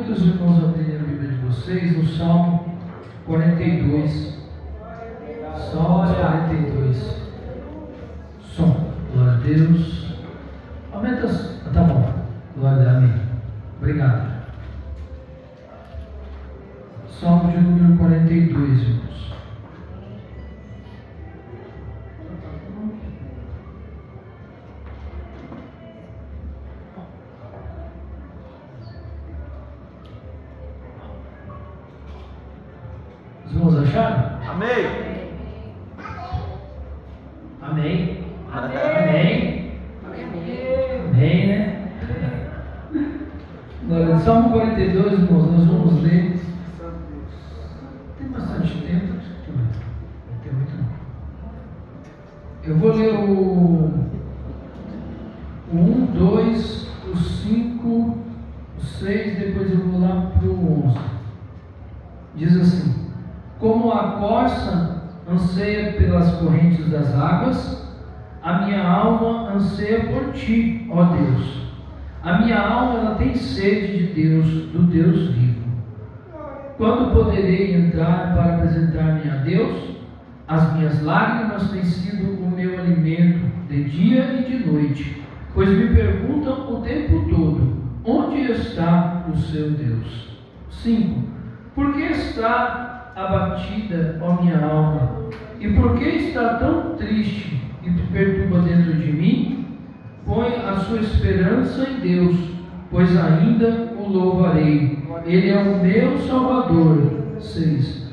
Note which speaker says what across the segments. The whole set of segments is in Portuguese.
Speaker 1: convido os irmãos a abrirem a Bíblia de vocês no Salmo 42. Salmo 42. Som. Glória a Deus. Aumenta. Tá bom. Glória a Deus. Amém. Obrigado. Salmo de número 42, irmãos. Os irmãos acharam?
Speaker 2: Amém.
Speaker 1: Amém. Amém. Amém, né? Agora, Salmo 42, irmãos, nós vamos ler. Tem bastante tempo. Não tem muito não. Eu vou ler o 1, 2, o 5, o 6, depois eu vou lá para o 11. Diz assim: como a corça anseia pelas correntes das águas, a minha alma anseia por ti, ó Deus. A minha alma ela tem sede de Deus, do Deus vivo. Quando poderei entrar para apresentar-me a Deus? As minhas lágrimas têm sido o meu alimento de dia e de noite, pois me perguntam o tempo todo: onde está o seu Deus? 5. Por que está abatida, ó minha alma? E por que está tão triste e te perturba dentro de mim? Põe a sua esperança em Deus, pois ainda o louvarei. Ele é o meu Salvador. 6.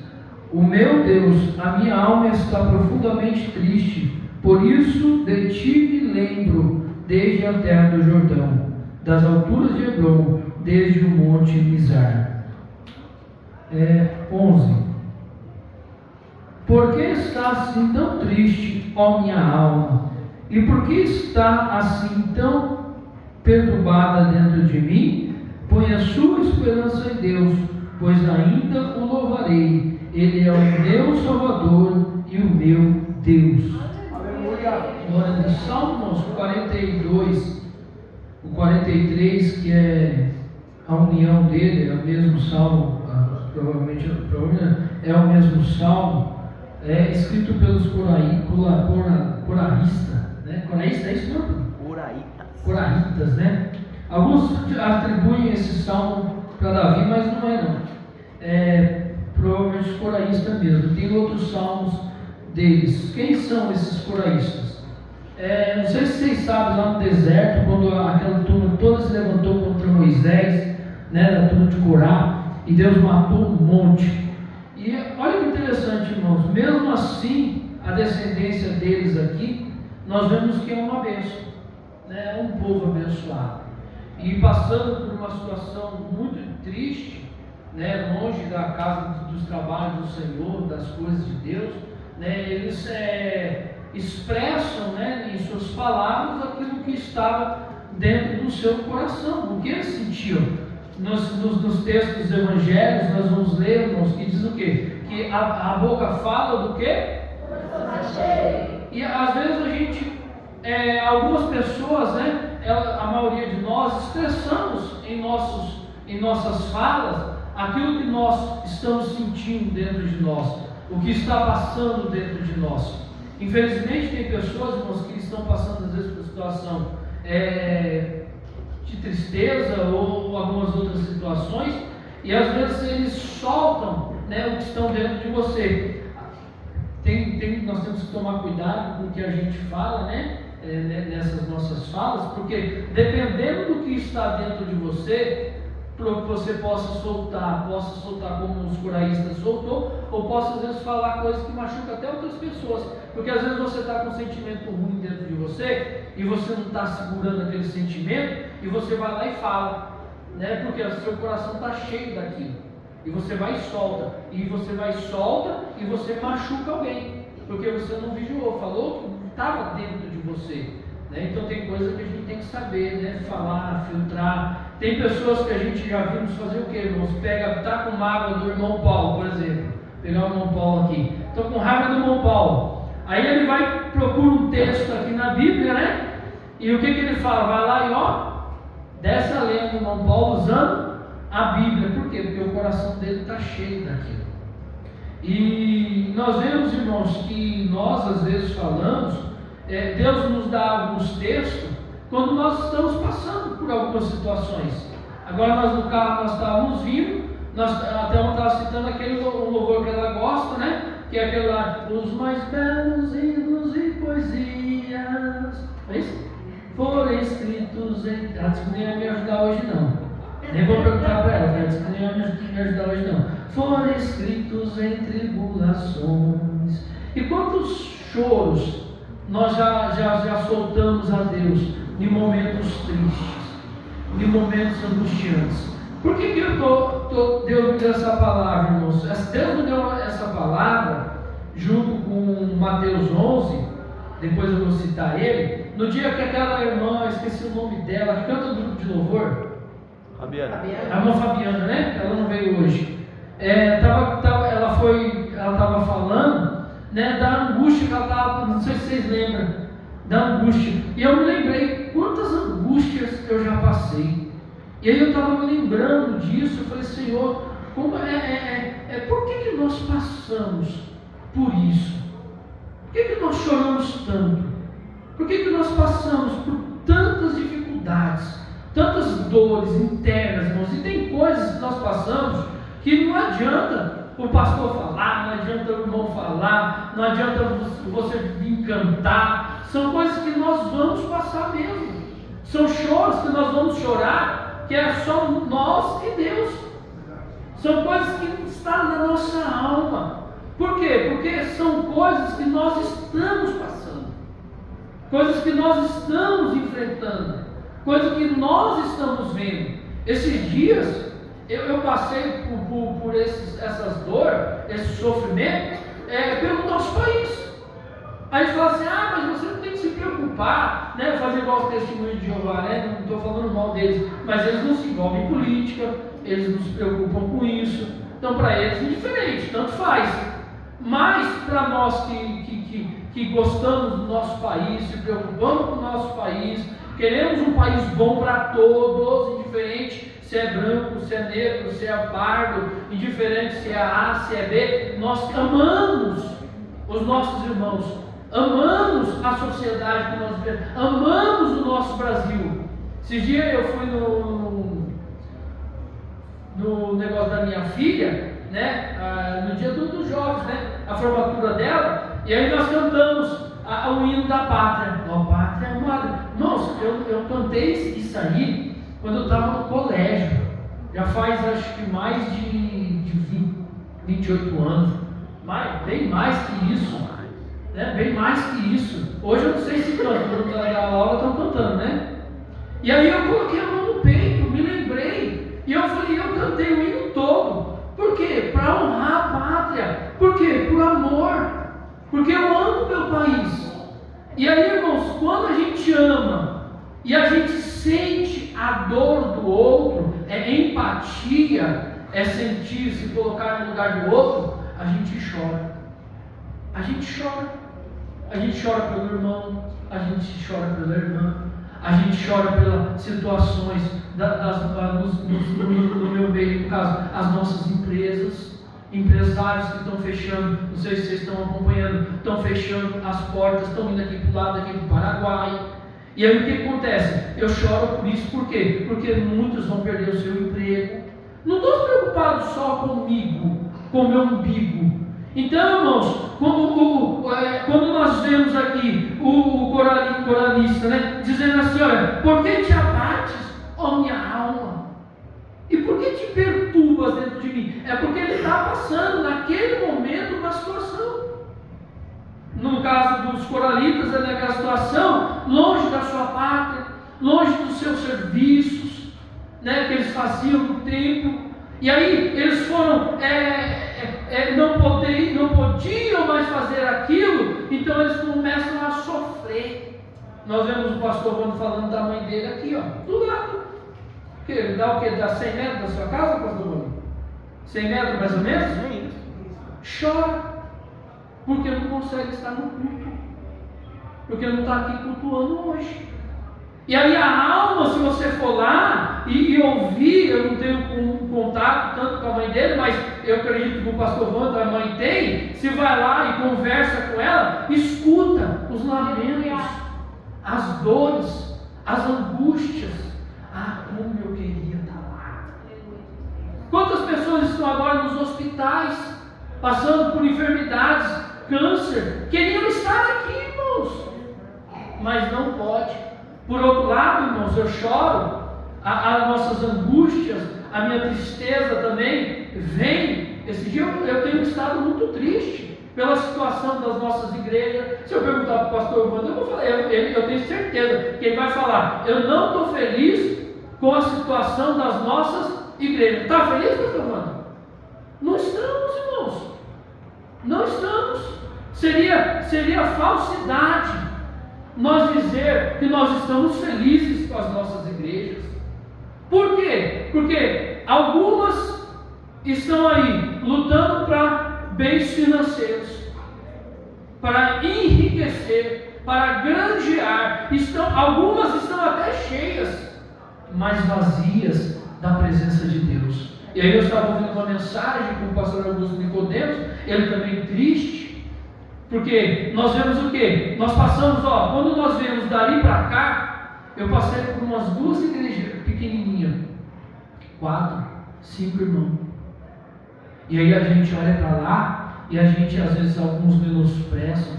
Speaker 1: O meu Deus, a minha alma está profundamente triste, por isso de ti me lembro, desde a terra do Jordão, das alturas de Hebron, desde o monte Mizar. 11. Por que está assim tão triste, ó minha alma? E por que está assim tão perturbada dentro de mim? Põe a sua esperança em Deus, pois ainda o louvarei. Ele é o meu Salvador e o meu Deus. Aleluia. Glória a Deus. Salmos 42, o 43, que é a união dele, é o mesmo salmo, provavelmente é o mesmo salmo, escrito pelos coraístas, né? Coraísta, é isso mesmo? Coraitas, né? Alguns atribuem esse salmo para Davi, mas não é não. Provavelmente os coraístas mesmo. Tem outros salmos deles. Quem são esses coraístas? Não sei se vocês sabem, lá no deserto, quando aquela turma toda se levantou contra Moisés, né, da turma de Corá, e Deus matou um monte. E olha que interessante, irmãos, mesmo assim, a descendência deles aqui, nós vemos que é uma bênção, né? É um povo abençoado. E passando por uma situação muito triste, né? Longe da casa dos trabalhos do Senhor, das coisas de Deus, né? Eles expressam, né, em suas palavras aquilo que estava dentro do seu coração, o que eles sentiam. Nos textos dos evangelhos nós vamos ler, irmãos, que diz o quê? Que a boca fala do quê? E às vezes a gente, algumas pessoas, né, a maioria de nós, expressamos em nossas falas aquilo que nós estamos sentindo dentro de nós, o que está passando dentro de nós. Infelizmente tem pessoas, irmãos, que estão passando às vezes por situação de tristeza ou algumas outras situações, e às vezes eles soltam, né, o que estão dentro de você. Nós temos que tomar cuidado com o que a gente fala, né, nessas nossas falas, porque dependendo do que está dentro de você, você possa soltar como os coraístas soltou, ou possa às vezes falar coisas que machucam até outras pessoas, porque às vezes você está com um sentimento ruim dentro de você, e você não está segurando aquele sentimento, e você vai lá e fala, né? Porque o seu coração está cheio daquilo, e você vai e solta, e você machuca alguém, porque você não vigiou, falou que estava dentro de você, né? Então tem coisa que a gente tem que saber, né? Falar, filtrar. Tem pessoas que a gente já vimos fazer o que, irmãos? Tá com mágoa do irmão Paulo, por exemplo. Pegar o irmão Paulo aqui. Estou com raiva do irmão Paulo. Aí ele vai, procura um texto aqui na Bíblia, né? E o que ele fala? Vai lá e desce a lenha do irmão Paulo usando a Bíblia. Por quê? Porque o coração dele está cheio daquilo. E nós vemos, irmãos, que nós às vezes falamos, Deus nos dá alguns textos quando nós estamos passando por algumas situações. Agora nós no carro nós estávamos vindo, até eu estava citando aquele louvor que ela gosta, né? Que é aquele lá, os mais belos hinos e poesias, é isso? Foram escritos em... Ela disse que nem ia me ajudar hoje não. Nem vou perguntar para ela, ela disse que nem ia me ajudar hoje não. Foram escritos em tribulações. E quantos choros nós já soltamos a Deus em momentos tristes, em momentos angustiantes. Por que Deus me deu essa palavra, irmãos? Deus me deu essa palavra junto com Mateus 11, depois eu vou citar ele, no dia que aquela irmã, esqueci o nome dela, que canta o grupo de louvor,
Speaker 2: Fabiana.
Speaker 1: A irmã Fabiana, né? Ela não veio hoje. Ela estava falando, né, da angústia que ela estava, não sei se vocês lembram, da angústia. E eu me lembrei quantas angústias eu já passei. E aí eu estava me lembrando disso. Eu falei, Senhor, como por que nós passamos por isso? Por que nós choramos tanto? Por que nós passamos por tantas dificuldades, tantas dores internas, irmãos? E tem coisas que nós passamos que não adianta o pastor falar, não adianta o irmão falar, não adianta você vir cantar. São coisas que nós vamos passar mesmo. São choros que nós vamos chorar, que é só nós e Deus. São coisas que estão na nossa alma. Por quê? Porque são coisas que nós estamos passando, coisas que nós estamos enfrentando, coisas que nós estamos vendo. Esses dias eu passei por essas dores, esse sofrimento, pelo nosso país. Aí a gente fala assim, mas você não tem que se preocupar, né? Fazer igual os testemunhos de Jeová, né? Não estou falando mal deles, mas eles não se envolvem em política, eles não se preocupam com isso. Então para eles é indiferente, tanto faz. Mas para nós que gostamos do nosso país, se preocupamos com o nosso país, queremos um país bom para todos, indiferente se é branco, se é negro, se é pardo, indiferente se é A, se é B, nós amamos os nossos irmãos, amamos a sociedade que nós vivemos, amamos o nosso Brasil. Esses dias eu fui no negócio da minha filha, né, no dia dos jovens, né, a formatura dela, e aí nós cantamos o hino da pátria. Ó pátria amada. Nossa, eu cantei isso aí quando eu estava no colégio, já faz acho que mais de 28 anos, bem mais que isso, né? Bem mais que isso. Hoje eu não sei se canto, quando a aula estão cantando, né? E aí eu coloquei a mão no peito, me lembrei, e eu falei, eu cantei o hino todo. Por quê? Para honrar a pátria. Por quê? Por amor. Porque eu amo meu país. E aí, irmãos, quando a gente ama e a gente sente a dor do outro, empatia, sentir, se colocar no lugar do outro, a gente chora. A gente chora. A gente chora pelo irmão, a gente chora pela irmã, a gente chora pelas situações no meu meio, no caso, as nossas empresários que estão fechando, não sei se vocês estão acompanhando, estão fechando as portas, estão indo aqui para o lado, aqui para o Paraguai. E aí o que acontece? Eu choro por isso, por quê? Porque muitos vão perder o seu emprego. Não estou preocupado só comigo, com o meu umbigo. Então, irmãos, quando nós vemos aqui o coralista, né, dizendo assim, olha, por que te abates, ó minha alma? E por que te perturbas dentro de mim? É porque ele está passando naquele momento uma situação. No caso dos coralitas, é naquela situação, longe da sua pátria, longe dos seus serviços, né, que eles faziam no templo. E aí eles foram, não podiam mais fazer aquilo, então eles começam a sofrer. Nós vemos o pastor quando falando da mãe dele aqui, ó, do lado. Ele dá o quê? Dá 100 metros da sua casa, pastor Bruno? 100 metros mais ou menos? Chora. Porque não consegue estar no culto. Porque não está aqui cultuando hoje. E aí a alma irmão, se você for lá e ouvir, eu não tenho um contato tanto com a mãe dele, mas eu acredito que o pastor Wanda, a mãe tem, se vai lá e conversa com ela, escuta os lamentos, as dores, as angústias. Ah, como eu queria estar lá. Quantas pessoas estão agora nos hospitais, passando por enfermidades, câncer, queriam estar aqui, irmãos, mas não pode. Por outro lado, irmãos, eu choro, as nossas angústias, a minha tristeza também vem. Esse dia eu tenho estado muito triste pela situação das nossas igrejas. Se eu perguntar para o pastor Wanda, eu vou falar, eu tenho certeza que ele vai falar: eu não estou feliz com a situação das nossas igrejas. Está feliz, pastor Wanda? Não estamos, irmãos. Não estamos. Seria falsidade nós dizer que nós estamos felizes com as nossas igrejas. Por quê? Porque algumas estão aí lutando para bens financeiros, para enriquecer, para granjear. Algumas estão até cheias, mas vazias da presença de Deus. E aí eu estava ouvindo uma mensagem com o pastor Augusto Nicodemos, ele também triste, porque nós vemos o quê? Nós passamos, quando nós vemos dali para cá, eu passei por umas 2 igrejas pequenininhas, 4, 5 irmãos. E aí a gente olha para lá e a gente às vezes alguns menosprezam.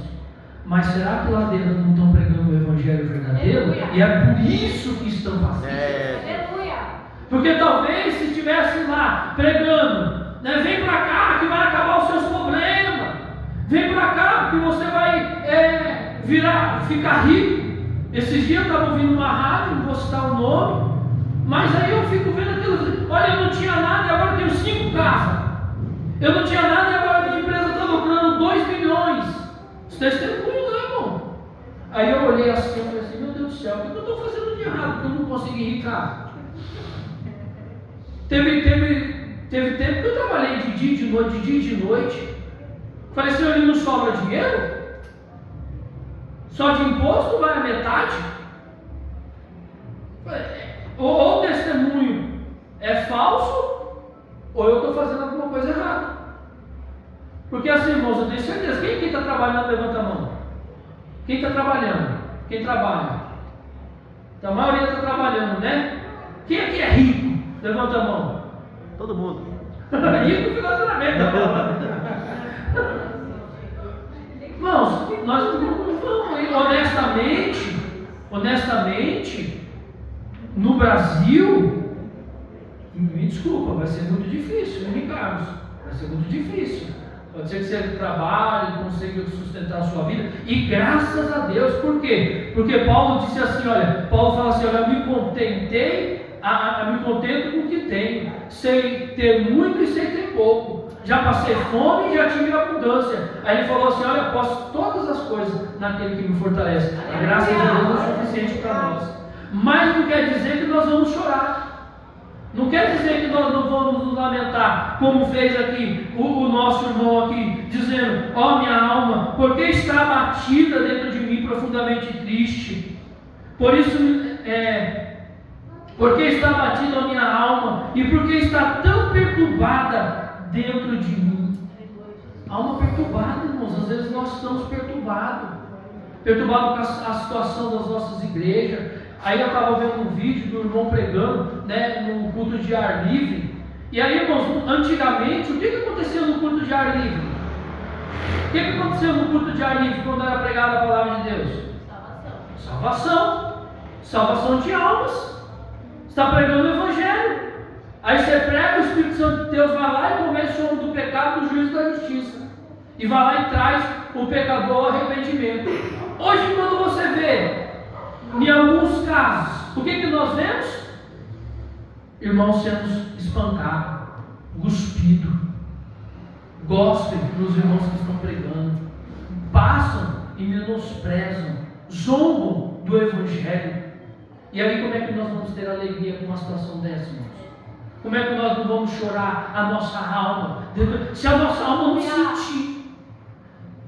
Speaker 1: Mas será que lá dentro não estão pregando o evangelho verdadeiro? Aleluia. E é por isso que estão fazendo. Aleluia. Porque talvez se estivessem lá pregando, né, vem para cá que vai acabar os seus problemas. Vem para cá que você vai ficar rico. Esses dias eu estava ouvindo uma rádio, não vou citar o nome, mas aí eu fico vendo aquilo. Olha, eu não tinha nada e agora eu tenho 5 casas. Eu não tinha nada e agora a minha empresa está lucrando 2 milhões. Isso é testemunho, não, irmão? Aí eu olhei assim e falei assim: meu Deus do céu, o que eu estou fazendo de errado? Porque eu não consegui ricar. Teve tempo que eu trabalhei de dia e de noite. Falei: senhor, ele não sobra dinheiro? Só de imposto vai a metade? Ou o testemunho é falso, ou eu estou fazendo alguma coisa errada. Porque assim, irmãos, eu tenho certeza. Quem está trabalhando, levanta a mão. Quem está trabalhando? Quem trabalha? Então, a maioria está trabalhando, né? Quem aqui é rico? Levanta a mão.
Speaker 2: Todo mundo.
Speaker 1: Rico financeiramente. Irmãos, nós honestamente, no Brasil, me desculpa, vai ser muito difícil, Carlos, vai ser muito difícil. Pode ser que você trabalhe, consiga sustentar a sua vida, e graças a Deus. Por quê? Porque Paulo disse assim, Paulo fala assim: eu me contento com o que tenho, sei ter muito e sei ter pouco. Já passei fome e já tive abundância. Aí ele falou assim: olha, posso todas as coisas naquele que me fortalece. A graça de Deus é suficiente para nós. Mas não quer dizer que nós vamos chorar. Não quer dizer que nós não vamos nos lamentar, como fez aqui o nosso irmão aqui, dizendo: ó minha alma, porque está abatida dentro de mim, profundamente triste. Por isso, porque está abatida a minha alma, e porque está tão perturbada dentro de mim. Alma perturbada, irmãos. Às vezes nós estamos perturbados com a situação das nossas igrejas. Aí eu estava vendo um vídeo do irmão pregando, né, no culto de ar livre. E aí, irmãos, antigamente, o que acontecia no culto de ar livre? O que aconteceu no culto de ar livre quando era pregada a palavra de Deus? Salvação de almas. Você está pregando o evangelho. Aí você prega, o Espírito Santo de Deus vai lá e convence o homem do pecado, do juízo e da justiça. E vai lá e traz o pecador ao arrependimento. Hoje, quando você vê, em alguns casos, o que nós vemos? Irmãos sendo espancados, cuspidos, gospel nos irmãos que estão pregando, passam e menosprezam, zombam do Evangelho. E aí, como é que nós vamos ter alegria com uma situação dessa, irmãos? Como é que nós não vamos chorar a nossa alma? Se a nossa alma não sentir,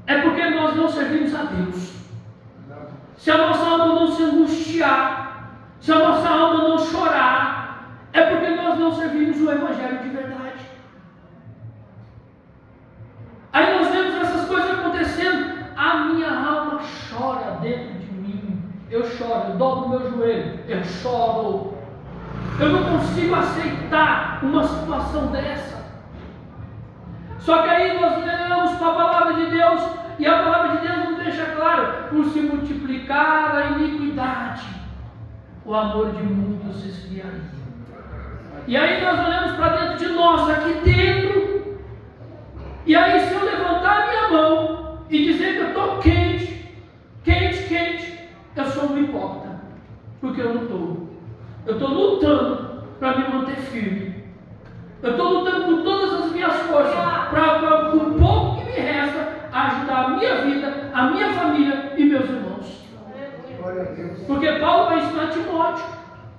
Speaker 1: é porque nós não servimos a Deus. Se a nossa alma não se angustiar, se a nossa alma nós não servimos o Evangelho de verdade. Aí nós vemos essas coisas acontecendo, a minha alma chora dentro de mim. Eu choro, eu dobro meu joelho, eu choro. Eu não consigo aceitar uma situação dessa. Só que aí nós lemos para a palavra de Deus, e a palavra de Deus nos deixa claro: por se multiplicar a iniquidade, o amor de muitos se esfriaria. E aí nós olhamos para dentro de nós, aqui dentro, e aí se eu levantar a minha mão e dizer que eu estou quente, eu sou um hipócrita, porque eu não estou. Eu estou lutando para me manter firme. Eu estou lutando com todas as minhas forças para com o pouco que me resta ajudar a minha vida, a minha família e meus irmãos. Porque Paulo vai ensinar Timóteo,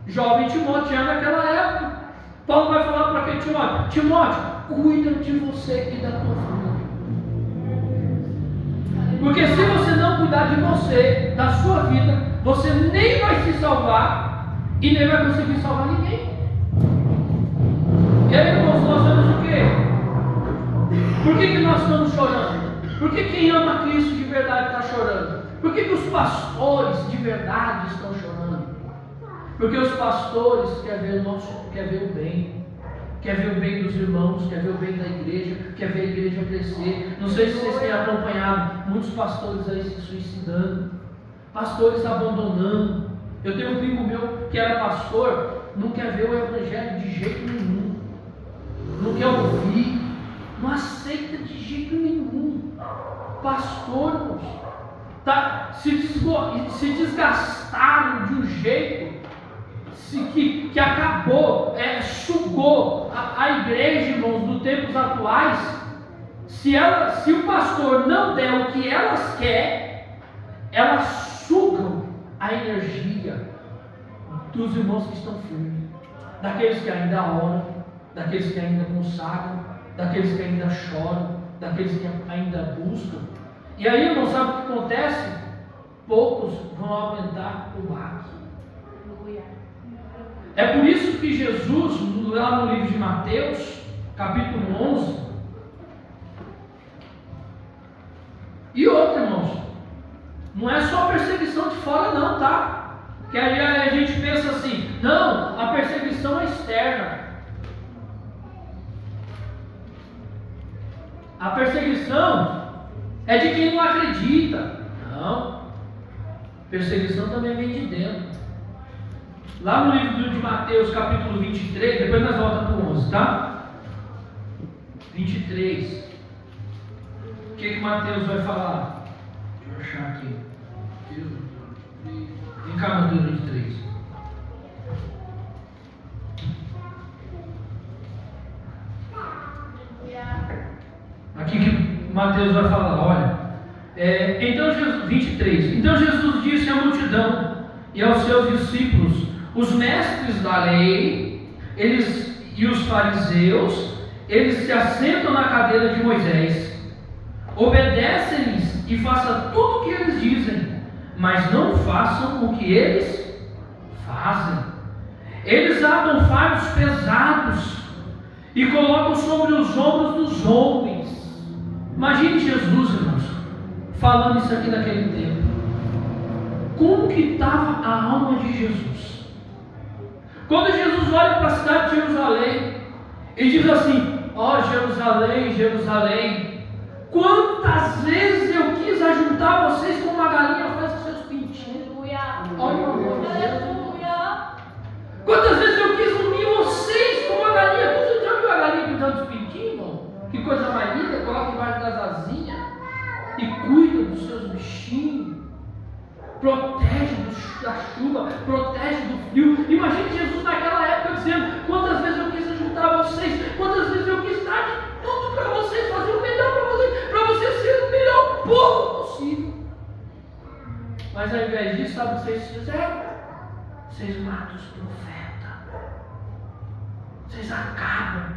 Speaker 1: jovem Timóteo, já naquela época. Paulo vai falar para aquele Timóteo: Timóteo, cuida de você e da tua família. Porque se você não cuidar de você, da sua vida, você nem vai se salvar e nem vai conseguir salvar ninguém. E aí, irmãos, nós vemos o quê? Por que nós estamos chorando? Por que quem ama Cristo de verdade está chorando? Por que os pastores de verdade estão chorando? Porque os pastores querem ver o bem. Quer ver o bem dos irmãos, quer ver o bem da igreja, quer ver a igreja crescer. Não sei se vocês têm acompanhado muitos pastores aí se suicidando, pastores abandonando. Eu tenho um primo meu que era pastor, não quer ver o evangelho de jeito nenhum, não quer ouvir, não aceita de jeito nenhum. Pastor, tá, se desgastaram de um jeito que acabou, sugou a igreja, irmãos, dos tempos atuais. Se o pastor não der o que elas querem, elas sugam a energia dos irmãos que estão firmes, daqueles que ainda oram, daqueles que ainda consagram, daqueles que ainda choram, daqueles que ainda buscam. E aí, irmão, sabe o que acontece? Poucos vão aguentar o baque. É por isso que Jesus, lá no livro de Mateus, capítulo 11, e outro, irmãos, não é só a perseguição de fora não, tá? Que aí a gente pensa assim, não, a perseguição é externa. A perseguição é de quem não acredita. Não. Perseguição também vem de dentro. Lá no livro de Mateus, capítulo 23, depois nós voltamos para o 11, tá? 23. O que Mateus vai falar? Deixa eu achar aqui. Vem cá, Mateus 23. Aqui que Mateus vai falar, olha. Então Jesus, 23. Então Jesus disse à multidão e aos seus discípulos: os mestres da lei, e os fariseus, eles se assentam na cadeira de Moisés, obedecem-lhes e façam tudo o que eles dizem, mas não façam o que eles fazem. Eles atam fardos pesados e colocam sobre os ombros dos homens. Imagine Jesus, irmãos, falando isso aqui naquele tempo. Como que estava a alma de Jesus? Quando Jesus olha para a cidade de Jerusalém e diz assim: ó Jerusalém, Jerusalém, quantas vezes eu quis ajuntar vocês como uma galinha faz com seus pintinhos. Olha o amor de Deus. Quantas vezes eu quis unir vocês como uma galinha. Você já viu a galinha cuidando dos pintinhos, irmão? Que coisa mais linda, coloca embaixo das asinhas e cuida dos seus bichinhos. Protege da chuva, protege do frio. Imagine Jesus naquela época dizendo: quantas vezes eu quis ajudar vocês, quantas vezes eu quis dar de tudo para vocês, fazer o melhor para vocês serem o melhor povo possível. Mas ao invés disso, sabe o que vocês fizeram? Vocês matam os profetas, vocês acabam.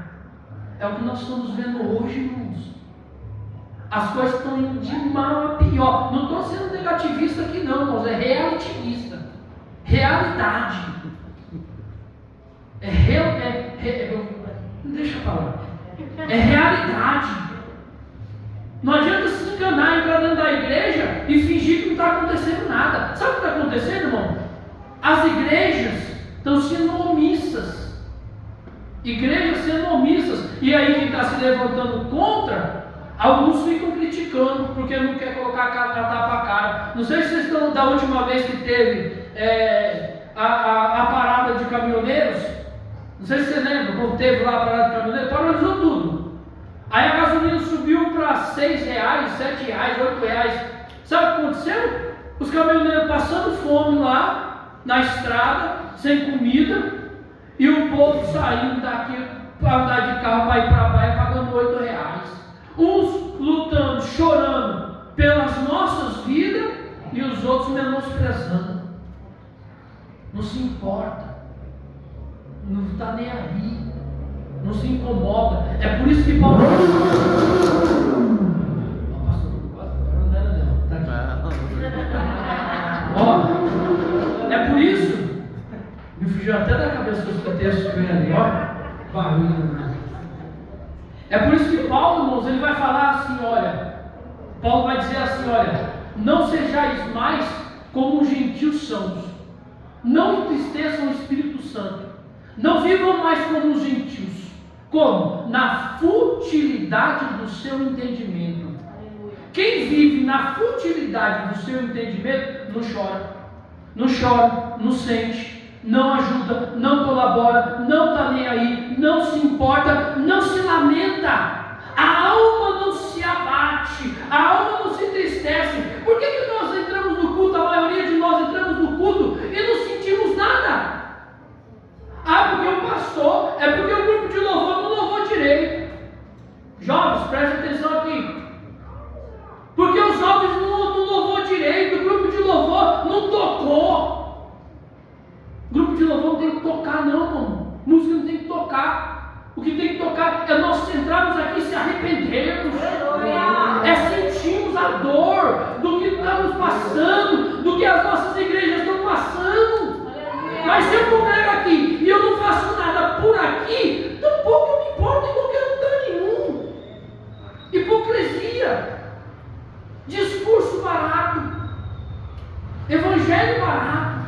Speaker 1: É o que nós estamos vendo hoje, irmãos. As coisas estão indo de mal a pior. Não estou sendo negativista aqui não, irmãos. É relativista. Realidade. deixa pra lá. É realidade. Não adianta se enganar, entrar dentro da igreja e fingir que não está acontecendo nada. Sabe o que está acontecendo, irmão? As igrejas estão sendo omissas. Igrejas sendo omissas. E aí quem está se levantando contra, alguns ficam criticando, porque não quer colocar a tapa a cara. Não sei se vocês estão da última vez que teve a parada de caminhoneiros. Não sei se você lembra, quando teve lá a parada de caminhoneiros, paralisou tudo. Aí a gasolina subiu para R$6, R$7, R$8. Sabe o que aconteceu? Os caminhoneiros passando fome lá na estrada, sem comida, e o povo saindo daqui para andar de carro para ir para a praia pagando R$8. Uns lutando, chorando pelas nossas vidas e os outros menosprezando. Não se importa, não está nem aí. Não se incomoda. É por isso que Paulo. É por isso. Me fugiu até da cabeça do texto que vem ali, ó. Barulho. É por isso que Paulo, irmãos, ele vai falar assim: olha. Paulo vai dizer assim: olha, não sejais mais como os gentios sãos. Não entristeçam o Espírito Santo. Não vivam mais como os gentios. Como? Na futilidade do seu entendimento. Quem vive na futilidade do seu entendimento não chora, não sente, não ajuda, não colabora, não está nem aí, não se importa, não se lamenta. A alma não se abate, a alma não se entristece. Por que nós entramos no culto, a maioria de nós entramos no culto e não sentimos nada? Ah, porque o pastor, é porque o grupo de louvor não louvou direito. Jovens, prestem atenção aqui. Porque os jovens não louvou direito, o grupo de louvor não tocou. O grupo de louvor não tem que tocar não, irmão. Música não tem que tocar. O que tem que tocar é nós centrarmos aqui e se arrependermos. É sentirmos a dor do que estamos passando, do que as nossas igrejas estão passando. Mas se eu congrego aqui e eu não faço nada por aqui, tampouco eu me importo em qualquer lugar nenhum. Hipocrisia, discurso barato, evangelho barato.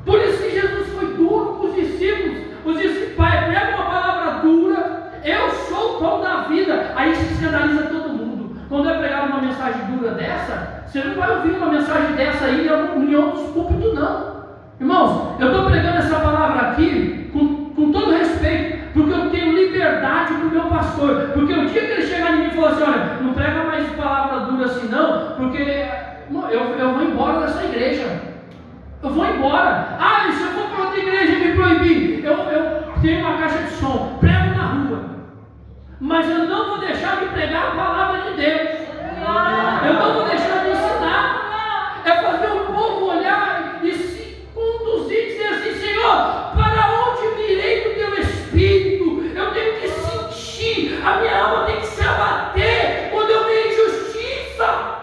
Speaker 1: Por isso que Jesus foi duro com os discípulos. Os discípulos, pai, prega uma palavra dura, eu sou o pão da vida. Aí se escandaliza todo mundo. Quando eu pregar uma mensagem dura dessa, você não vai ouvir uma mensagem dessa aí em outros púlpitos, não. Irmãos, eu estou pregando essa palavra aqui com todo respeito, porque eu tenho liberdade para o meu pastor. Porque o dia que ele chegar em mim e falar assim: olha, não prega mais palavra dura assim não, porque eu vou embora dessa igreja. Eu vou embora. Ah, e se eu for para outra igreja e me proibir, eu tenho uma caixa de som, prego na rua, mas eu não vou deixar de pregar a palavra de Deus. Eu não vou deixar de ensinar. É fazer o povo olhar e se conduzir e dizer assim: Senhor, para onde me irei do teu Espírito? Eu tenho que sentir, a minha alma tem que se abater quando eu vejo injustiça.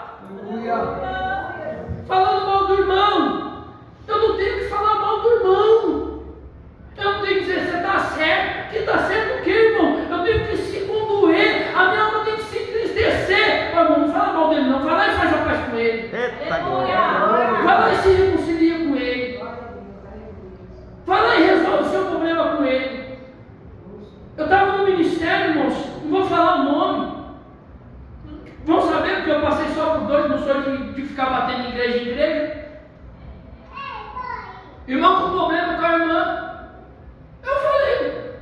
Speaker 1: Falando mal do irmão, eu não tenho que falar mal do irmão. Eu não tenho que dizer: você está certo. Que está certo o quê, irmão? Eu tenho que se condoer, a minha alma tem que se entristecer. Mas, irmão, não fala mal dele não, vai lá e faz a paz com ele. Vai lá e se reconcilia com ele. Vai lá e resolve o seu problema com ele. Eu estava no ministério, irmãos, não vou falar o nome. Vão saber, porque eu passei só por 2, não sou de ficar batendo em igreja. Irmão com problema com a irmã. Eu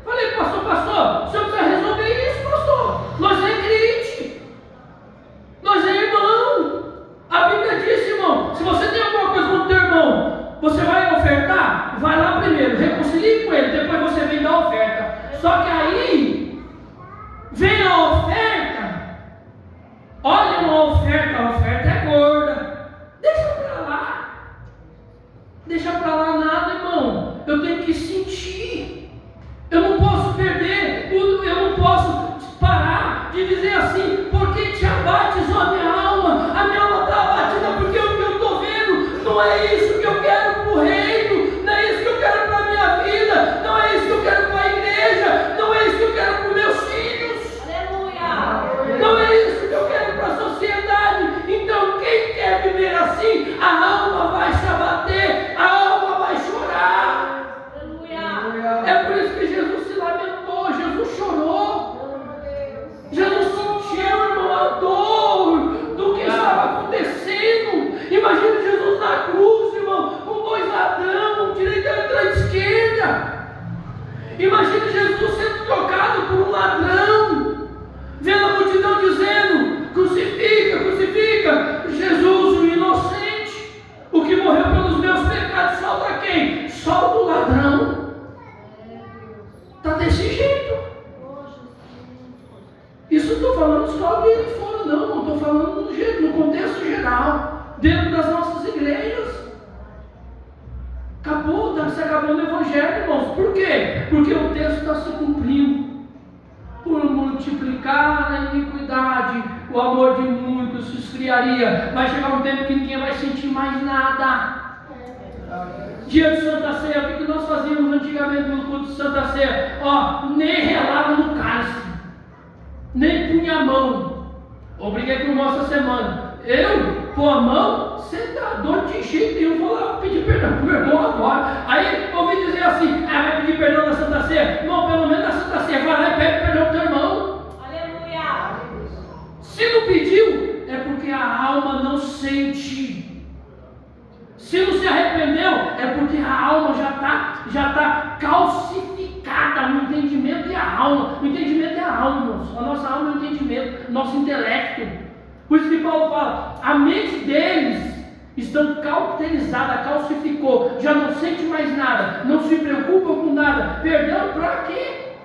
Speaker 1: falei, pastor, o senhor precisa resolver isso, pastor. Nós é crente, nós é irmão. A Bíblia diz, irmão, se você tem alguma coisa com o teu irmão, você vai ofertar? Vai lá primeiro, reconcilie com ele, depois você vem dar a oferta. Só que aí, vem a oferta, olha uma oferta, a oferta é gorda, deixa pra lá nada, irmão. Eu tenho que sentir, eu não posso perder, eu não posso parar de dizer assim: porque te abates, ó minha alma está abatida, porque o que eu estou vendo não é isso que eu quero para o reino, não é isso que eu quero para a minha vida, não é isso que eu quero está se acabando o Evangelho, irmãos. Por quê? Porque o texto está se cumprindo. Por multiplicar a iniquidade, o amor de muitos se esfriaria. Vai chegar um tempo que ninguém vai sentir mais nada. Dia de Santa Ceia, o que nós fazíamos antigamente no culto de Santa Ceia? Nem relava no cálice, nem punha a mão. Eu briguei com o irmão essa semana. Eu pôr a mão, você está doido de jeito nenhum. Vou lá pedir perdão para o meu irmão agora. Aí ouvi dizer assim: vai pedir perdão na Santa Ceia? Irmão, pelo menos na Santa Ceia, vai lá e pede perdão para o teu irmão. Aleluia! Se não pediu, é porque a alma não sente. Se não se arrependeu, é porque a alma já tá calcificada no entendimento e a alma. O entendimento é a alma, irmãos. A nossa alma é o entendimento, nosso intelecto. Por isso que Paulo fala, a mente deles estão cauterizada, calcificou, já não sente mais nada, não se preocupam com nada. Perdão para quê?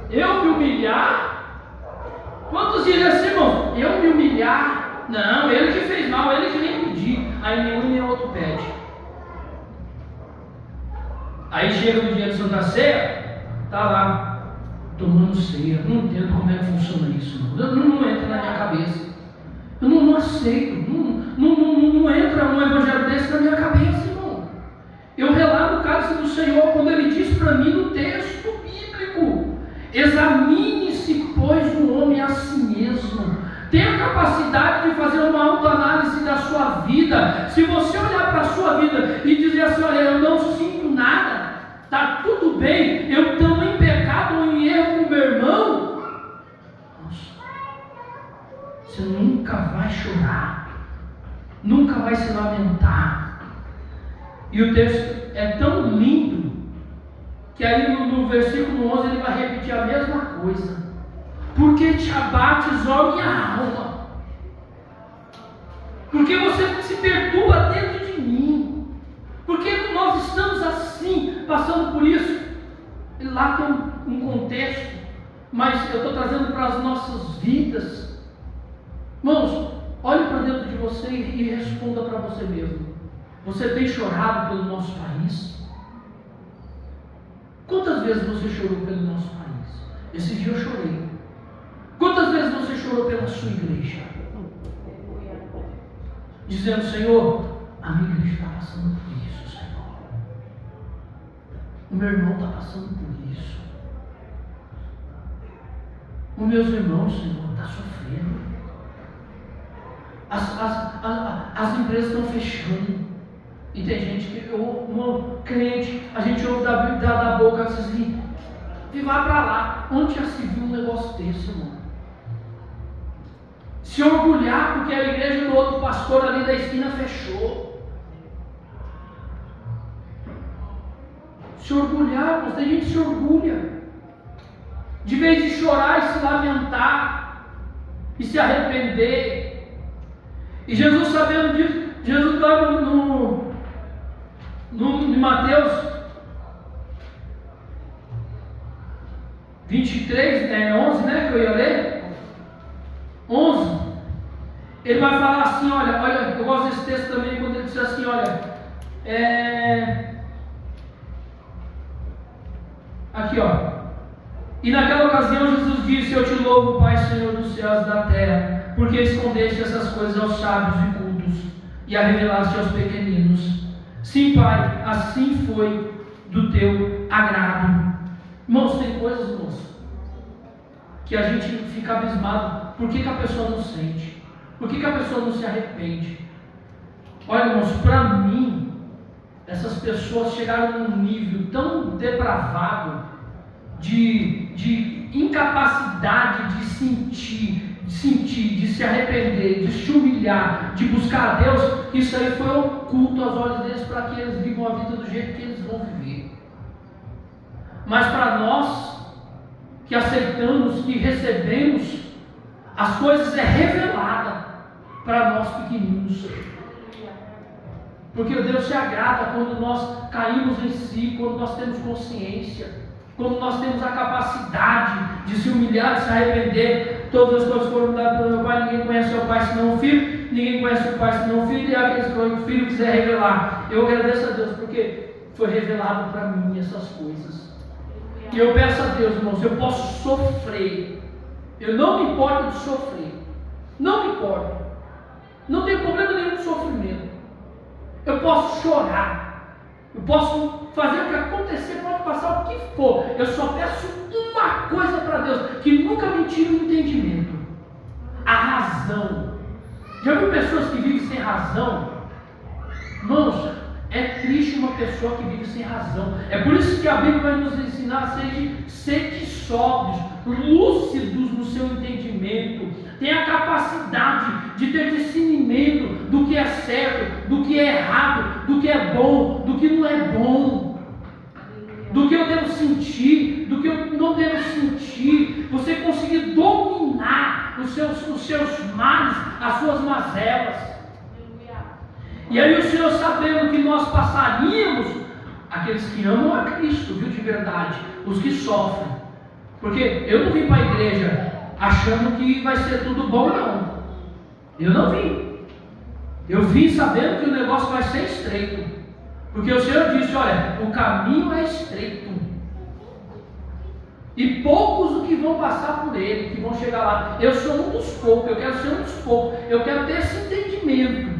Speaker 1: Eu me humilhar? Quantos diriam assim, irmão? Eu me humilhar? Não, ele que fez mal, ele que nem pediu. Aí nenhum nem outro pede. Aí chega no dia de Santa Ceia, tá lá tomando ceia. Não entendo como é que funciona isso, não entra na minha cabeça. Eu não aceito, não entra um evangelho desse na minha cabeça, irmão. Eu relato o cálice do Senhor quando ele diz para mim no texto bíblico: examine-se, pois, o homem a si mesmo. Tenha a capacidade de fazer uma autoanálise da sua vida. Se você olhar para a sua vida e dizer assim: olha, eu não sinto nada, está tudo bem, eu estou em pecado ou em erro com o meu irmão, você nunca vai chorar, nunca vai se lamentar. E o texto é tão lindo que aí no versículo 11 ele vai repetir a mesma coisa: porque te abates, ó minha alma, porque você se perturba dentro de mim, porque nós estamos assim, passando por isso. E lá tem um contexto, mas eu estou trazendo para as nossas vidas. Irmãos, olhe para dentro de você e responda para você mesmo: você tem chorado pelo nosso país? Quantas vezes você chorou pelo nosso país? Esse dia eu chorei. Quantas vezes você chorou pela sua igreja? Dizendo: Senhor, a minha igreja está passando por isso, Senhor. O meu irmão está passando por isso. Os meus irmãos, Senhor, estão sofrendo. As empresas estão fechando. E tem gente que, crente, a gente ouve da boca assim: e vai para lá. Onde já se viu um negócio desse, irmão? Se orgulhar porque a igreja do outro pastor ali da esquina fechou. Se orgulhar, mas tem gente que se orgulha. De vez de chorar e se lamentar e se arrepender. E Jesus, sabendo disso, Jesus estava em Mateus 23, 11, né, que eu ia ler? 11. Ele vai falar assim: olha, eu gosto desse texto também, quando ele diz assim: olha, aqui, ó. E naquela ocasião Jesus disse: eu te louvo, Pai, Senhor dos céus e da terra, porque escondeste essas coisas aos sábios e cultos e a revelaste aos pequeninos. Sim, Pai, assim foi do teu agrado. Irmãos, tem coisas, irmãos, que a gente fica abismado. Por que a pessoa não sente? Por que a pessoa não se arrepende? Olha, irmãos, para mim, essas pessoas chegaram num nível tão depravado de incapacidade de sentir, de se arrepender, de se humilhar, de buscar a Deus. Isso aí foi oculto aos olhos deles para que eles vivam a vida do jeito que eles vão viver. Mas para nós que aceitamos, que recebemos, as coisas é revelada para nós pequeninos. Porque Deus se agrada quando nós caímos em si, quando nós temos consciência, quando nós temos a capacidade de se humilhar, de se arrepender. Todas as coisas foram dadas pelo meu Pai, ninguém conhece o Pai senão o Filho, ninguém conhece o Pai senão o Filho, e aqueles que o Filho quiser revelar. Eu agradeço a Deus porque foi revelado para mim essas coisas. E eu peço a Deus, irmãos, eu posso sofrer. Eu não me importo de sofrer. Não me importo. Não tenho problema nenhum de sofrimento. Eu posso chorar. Eu posso fazer o que acontecer, pode passar o que for. Eu só peço uma coisa para Deus, que nunca me tire o entendimento. A razão. Já viu pessoas que vivem sem razão? Irmãos, é triste uma pessoa que vive sem razão. É por isso que a Bíblia vai nos ensinar a ser sóbrios, lúcidos no seu entendimento. Tenha a capacidade de ter discernimento do que é certo, do que é errado, do que é bom, do que não é bom, do que eu devo sentir, do que eu não devo sentir. Você conseguir dominar os seus males, as suas mazelas. E aí o Senhor, sabendo que nós passaríamos, aqueles que amam a Cristo, viu, de verdade, os que sofrem, porque eu não vim para a igreja achando que vai ser tudo bom, não. Eu não vim. Eu vim sabendo que o negócio vai ser estreito, porque o Senhor disse: olha, o caminho é estreito, e poucos o que vão passar por ele, que vão chegar lá. Eu sou um dos poucos, eu quero ser um dos poucos, eu quero ter esse entendimento.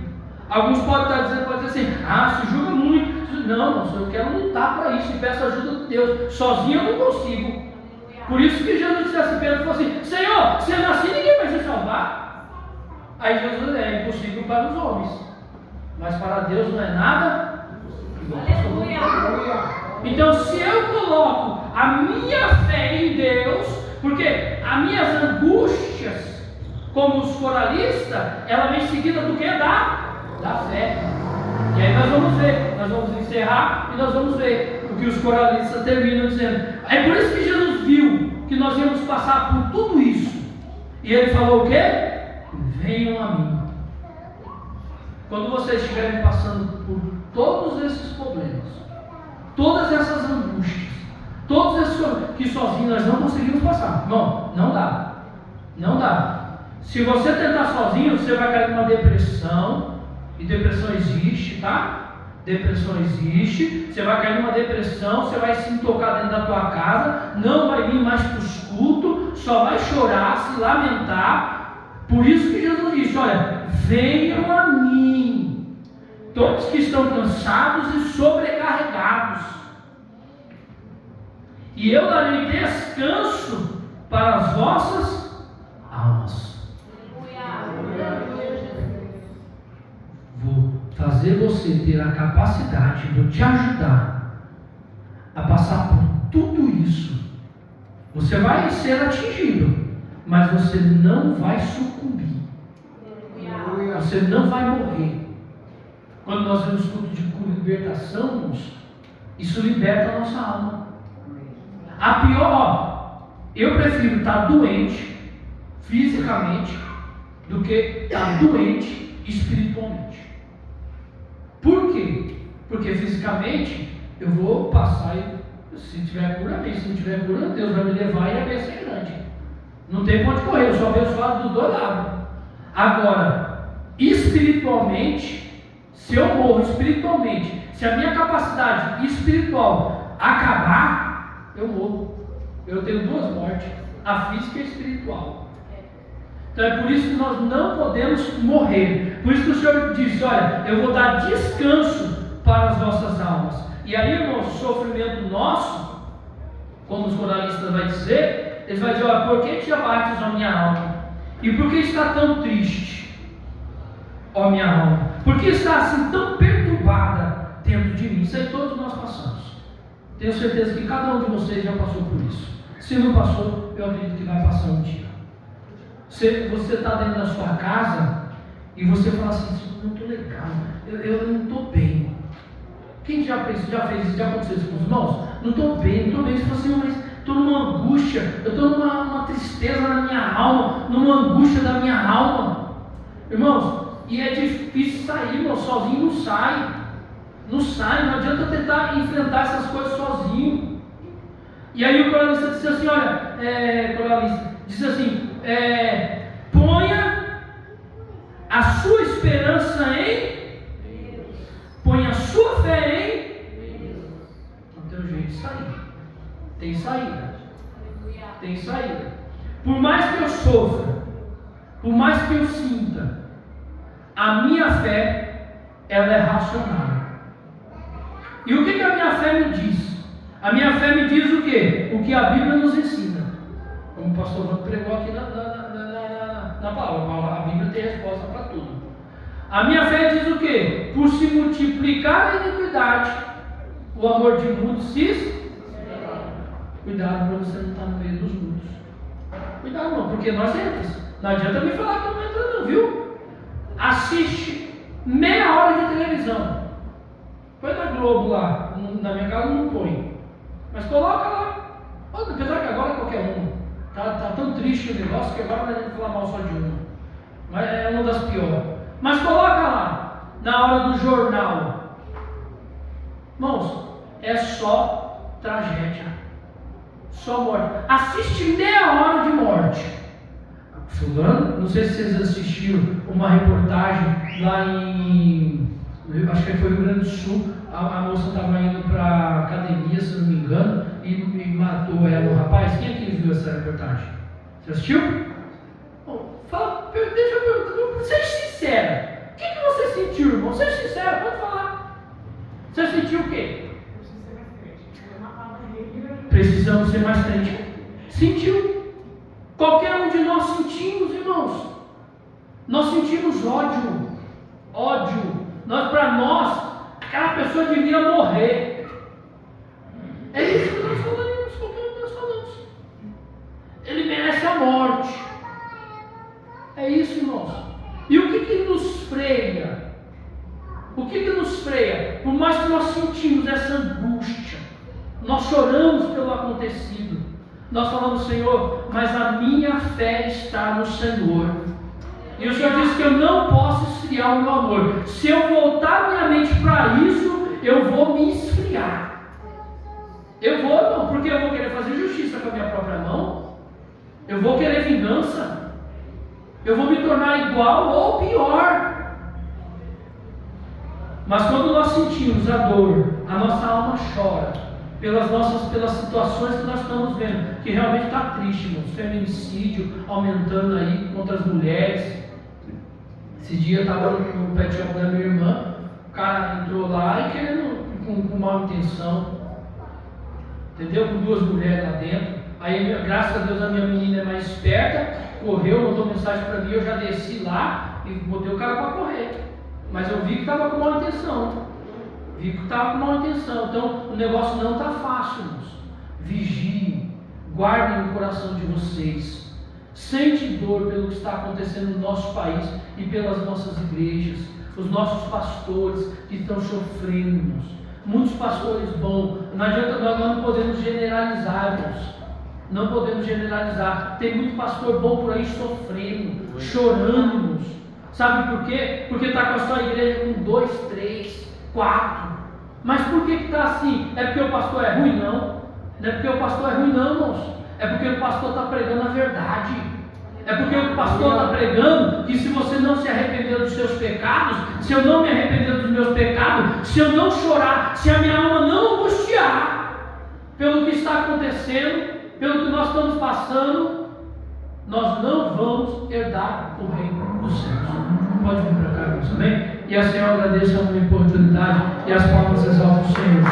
Speaker 1: Alguns podem estar dizendo, pode dizer assim: se julga muito. Não, eu quero lutar para isso e peço ajuda de Deus. Sozinho eu não consigo. Por isso que Jesus disse assim: Pedro falou assim: Senhor, se eu nasci, ninguém vai se salvar. Aí Jesus: é impossível para os homens, mas para Deus não é nada. Então, se eu coloco a minha fé em Deus, porque as minhas angústias, como os coralistas, ela vem seguida do que? Da fé. E aí nós vamos encerrar e nós vamos ver o que os coralistas terminam dizendo. É por isso que Jesus viu que nós íamos passar por tudo isso, e ele falou o quê? Venham a mim. Quando vocês estiverem passando por todos esses problemas, todas essas angústias, todos esses que sozinhos nós não conseguimos passar, não dá. Se você tentar sozinho, você vai cair numa depressão. E depressão existe, tá? Depressão existe. Você vai cair numa depressão, você vai se intocar dentro da tua casa, não vai vir mais para os cultos, só vai chorar, se lamentar. Por isso que Jesus disse: olha, venham a mim, todos que estão cansados e sobrecarregados, e eu darei descanso para as vossas almas. Vou fazer você ter a capacidade, vou te ajudar a passar por tudo isso. Você vai ser atingido, mas você não vai sucumbir. Você não vai morrer. Quando nós vemos culto de libertação, isso liberta a nossa alma. A pior, eu prefiro estar doente fisicamente do que estar doente espiritualmente. Por quê? Porque fisicamente eu vou passar e se tiver cura, bem. Se não tiver cura, Deus vai me levar e a bênção é grande. Não tem pra onde correr, eu sou abençoado dos dois lados. Agora, espiritualmente, se eu morro espiritualmente, se a minha capacidade espiritual acabar, eu morro. Eu tenho duas mortes, a física e a espiritual. Então é por isso que nós não podemos morrer. Por isso que o Senhor disse: olha, eu vou dar descanso para as vossas almas. E aí, irmãos, o sofrimento nosso, como os coralistas vão dizer, eles vão dizer: olha, por que te abates, ó minha alma? E por que está tão triste, ó minha alma? Por que está assim tão perturbada dentro de mim? Isso aí todos nós passamos. Tenho certeza que cada um de vocês já passou por isso. Se não passou, eu acredito que vai passar um dia. Você está dentro da sua casa e você fala assim: não estou legal, eu não estou bem. Quem já fez isso? Já aconteceu isso com os irmãos? Não estou bem. Você fala assim: mas estou numa angústia, eu estou numa tristeza na minha alma, numa angústia da minha alma. Irmãos, e é difícil sair, irmão, sozinho não sai. Não adianta tentar enfrentar essas coisas sozinho. E aí o coralista disse assim: olha, ponha a sua esperança em Deus. Põe a sua fé em Deus. Não tem um jeito de sair. Tem saída. Tem saída. Por mais que eu sofra, por mais que eu sinta, a minha fé, ela é racional. E o que a minha fé me diz? A minha fé me diz o quê? O que a Bíblia nos ensina. Como o pastor Vanto pregou aqui na palavra. A Bíblia tem resposta para tudo. A minha fé diz o quê? Por se multiplicar a iniquidade, o amor de muitos se... Cuidado para você não estar no meio dos muitos. Cuidado não, porque nós entramos. Não adianta me falar que não entra não, viu? Assiste meia hora de televisão. Põe na Globo lá, na minha casa não põe. Mas coloca lá. Apesar que agora qualquer um. Tá tão triste o negócio que agora não adianta falar mal só de uma. Mas é uma das piores. Mas coloca lá, na hora do jornal. Irmãos, é só tragédia. Só morte. Assiste meia hora de morte. Fulano, não sei se vocês assistiram uma reportagem lá acho que foi no Rio Grande do Sul. A moça estava indo para a academia, se não me engano, e matou ela, o rapaz. Quem é que viu essa reportagem? Você assistiu? Bom, deixa eu perguntar, seja sincero. O que você sentiu, irmão? Seja sincero, pode falar. Você sentiu o quê? Precisamos ser mais crentes. Sentiu. Qualquer um de nós sentimos, irmãos. Nós sentimos ódio. Para nós, aquela pessoa devia morrer. É isso que nós falamos. Ele merece a morte. É isso, irmãos. E o que nos freia? O que nos freia? Por mais que nós sentimos essa angústia, nós choramos pelo acontecido, nós falamos, Senhor, mas a minha fé está no Senhor. E o Senhor disse que eu não posso esfriar o meu amor. Se eu voltar minha mente para isso, eu vou me esfriar. Não, porque eu vou querer fazer justiça com a minha própria mão. Eu vou querer vingança. Eu vou me tornar igual ou pior. Mas quando nós sentimos a dor, a nossa alma chora pelas situações que nós estamos vendo, que realmente está triste, irmãos. Feminicídio aumentando aí contra as mulheres. Esse dia eu estava no pet shop da minha irmã, o cara entrou lá e querendo, com má intenção, entendeu? Com duas mulheres lá dentro. Aí, graças a Deus, a minha menina é mais esperta, correu, mandou mensagem para mim, eu já desci lá e botei o cara para correr. Mas eu vi que estava com má intenção. Então o negócio não está fácil, irmãos. Vigiem, guardem o coração de vocês. Sente dor pelo que está acontecendo no nosso país e pelas nossas igrejas, os nossos pastores que estão sofrendo, irmãos. Muitos pastores bons. Não adianta, nós não podemos generalizar, irmãos. Não podemos generalizar. Tem muito pastor bom por aí sofrendo, chorando, irmãos. Sabe por quê? Porque está com a sua igreja com 2, 3, 4. Mas por que está assim? É porque o pastor é ruim? Não. Não é porque o pastor é ruim, não, irmãos. É porque o pastor está pregando a verdade. É porque o pastor está pregando que se você não se arrepender dos seus pecados, se eu não me arrepender dos meus pecados, se eu não chorar, se a minha alma não angustiar pelo que está acontecendo, pelo que nós estamos passando, nós não vamos herdar o reino dos céus. Pode vir para cá, irmãos, amém? E a Senhor agradeça a minha oportunidade e as palmas exaltam o Senhor.